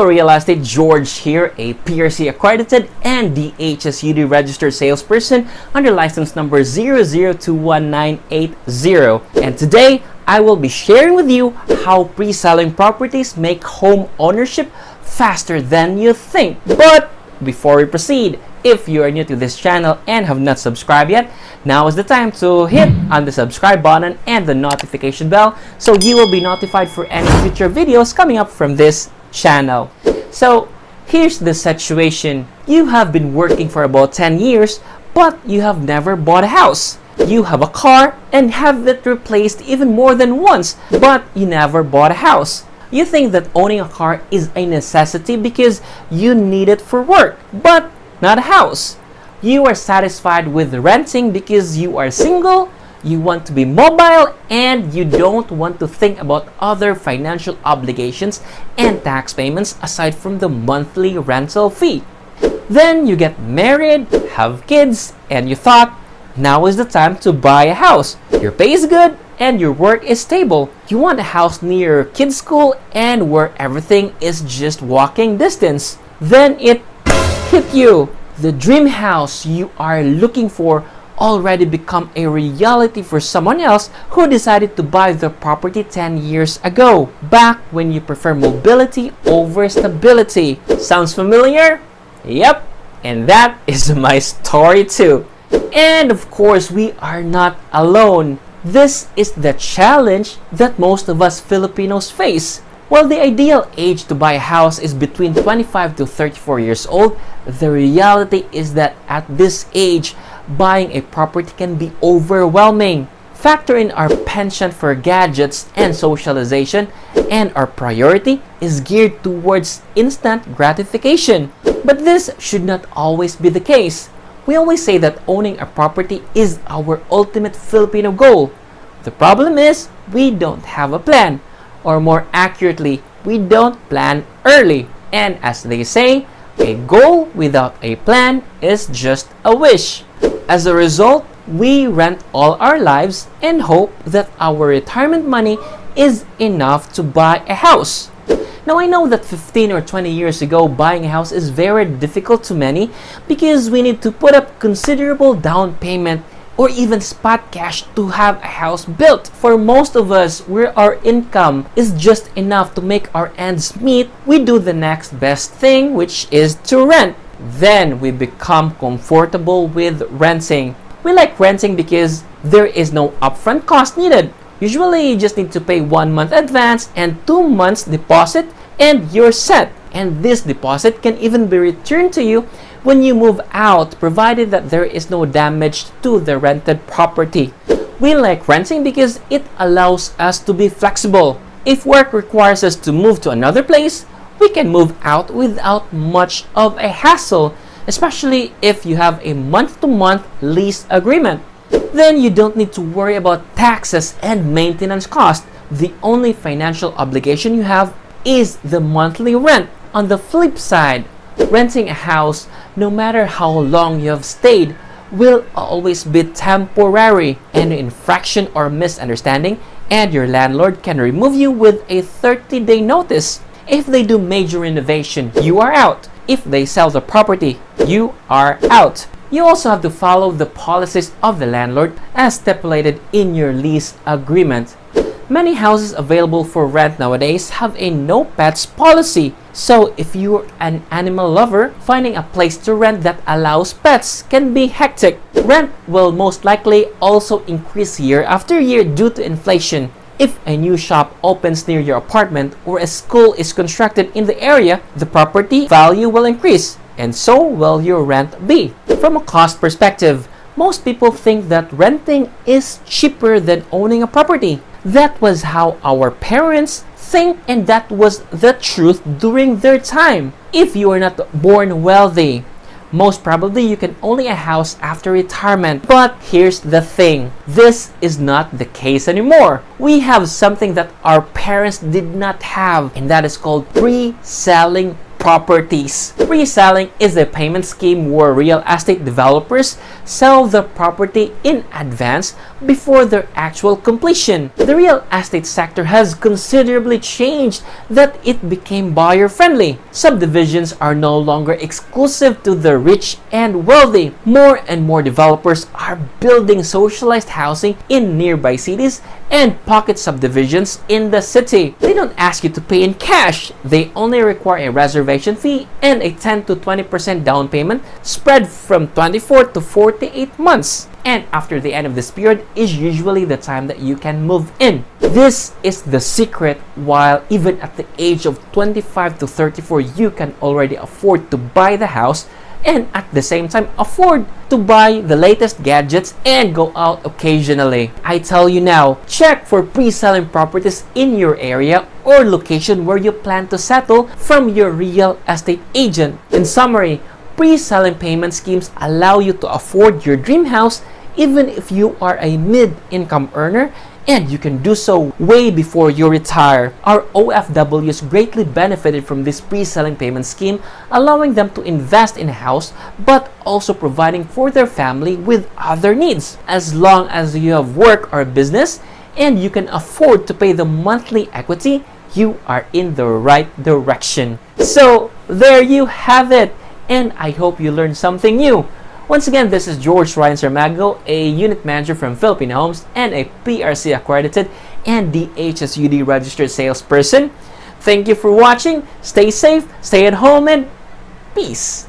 Real Estate George here, a PRC accredited and DHSUD registered salesperson under license number 00219880. And today, I will be sharing with you how pre-selling properties make home ownership faster than you think. But before we proceed, if you are new to this channel and have not subscribed yet, now is the time to hit on the subscribe button and the notification bell so you will be notified for any future videos coming up from this channel. So here's the situation. You have been working for about 10 years, but you have never bought a house. You have a car and have it replaced even more than once, but you never bought a house. You think that owning a car is a necessity because you need it for work, but not a house. You are satisfied with renting because you are single, you want to be mobile, and you don't want to think about other financial obligations and tax payments aside from the monthly rental fee. Then you get married, have kids, and you thought, now is the time to buy a house. Your pay is good and your work is stable. You want a house near your kids' school and where everything is just walking distance. Then it hit you. The dream house you are looking for already become a reality for someone else who decided to buy the property 10 years ago, back when you prefer mobility over stability. Sounds familiar? Yep, and that is my story too. And of course, we are not alone. This is the challenge that most of us Filipinos face. While the ideal age to buy a house is between 25 to 34 years old, the reality is that at this age, buying a property can be overwhelming. Factor in our penchant for gadgets and socialization, and our priority is geared towards instant gratification. But this should not always be the case. We always say that owning a property is our ultimate Filipino goal. The problem is, we don't have a plan. Or more accurately, we don't plan early. And as they say, a goal without a plan is just a wish. As a result, we rent all our lives and hope that our retirement money is enough to buy a house. Now, I know that 15 or 20 years ago, buying a house is very difficult to many because we need to put up considerable down payment or even spot cash to have a house built. For most of us, where our income is just enough to make our ends meet, we do the next best thing, which is to rent. Then we become comfortable with renting. We like renting because there is no upfront cost needed. Usually, you just need to pay 1 month advance and 2 months deposit and you're set. And this deposit can even be returned to you when you move out, provided that there is no damage to the rented property. We like renting because it allows us to be flexible. If work requires us to move to another place, we can move out without much of a hassle, especially if you have a month-to-month lease agreement. Then you don't need to worry about taxes and maintenance costs. The only financial obligation you have is the monthly rent. On the flip side, renting a house, no matter how long you have stayed, will always be temporary. An infraction or misunderstanding, and your landlord can remove you with a 30-day notice. If they do major renovation, you are out. If they sell the property, you are out. You also have to follow the policies of the landlord as stipulated in your lease agreement. Many houses available for rent nowadays have a no pets policy. So if you're an animal lover, finding a place to rent that allows pets can be hectic. Rent will most likely also increase year after year due to inflation. If a new shop opens near your apartment or a school is constructed in the area, the property value will increase, and so will your rent be. From a cost perspective, most people think that renting is cheaper than owning a property. That was how our parents think, and that was the truth during their time. If you are not born wealthy, most probably you can own a house after retirement. But here's the thing, this is not the case anymore. We have something that our parents did not have, and that is called pre-selling properties. Pre-selling is a payment scheme where real estate developers sell the property in advance before their actual completion. The real estate sector has considerably changed that it became buyer-friendly. Subdivisions are no longer exclusive to the rich and wealthy. More and more developers are building socialized housing in nearby cities and pocket subdivisions in the city. They don't ask you to pay in cash. They only require a reservation fee and a 10 to 20% down payment spread from 24 to 48 months. And after the end of this period is usually the time that you can move in. This is the secret. While even at the age of 25 to 34, you can already afford to buy the house and at the same time afford to buy the latest gadgets and go out occasionally. I tell you now, check for pre-selling properties in your area or location where you plan to settle from your real estate agent. In summary, pre-selling payment schemes allow you to afford your dream house even if you are a mid-income earner, and you can do so way before you retire. Our OFWs greatly benefited from this pre-selling payment scheme, allowing them to invest in a house but also providing for their family with other needs. As long as you have work or business and you can afford to pay the monthly equity, you are in the right direction. So there you have it, and I hope you learned something new. Once again, this is George Ryan Sarmago, a unit manager from Filipino Homes and a PRC accredited and DHSUD registered salesperson. Thank you for watching. Stay safe, stay at home, and peace.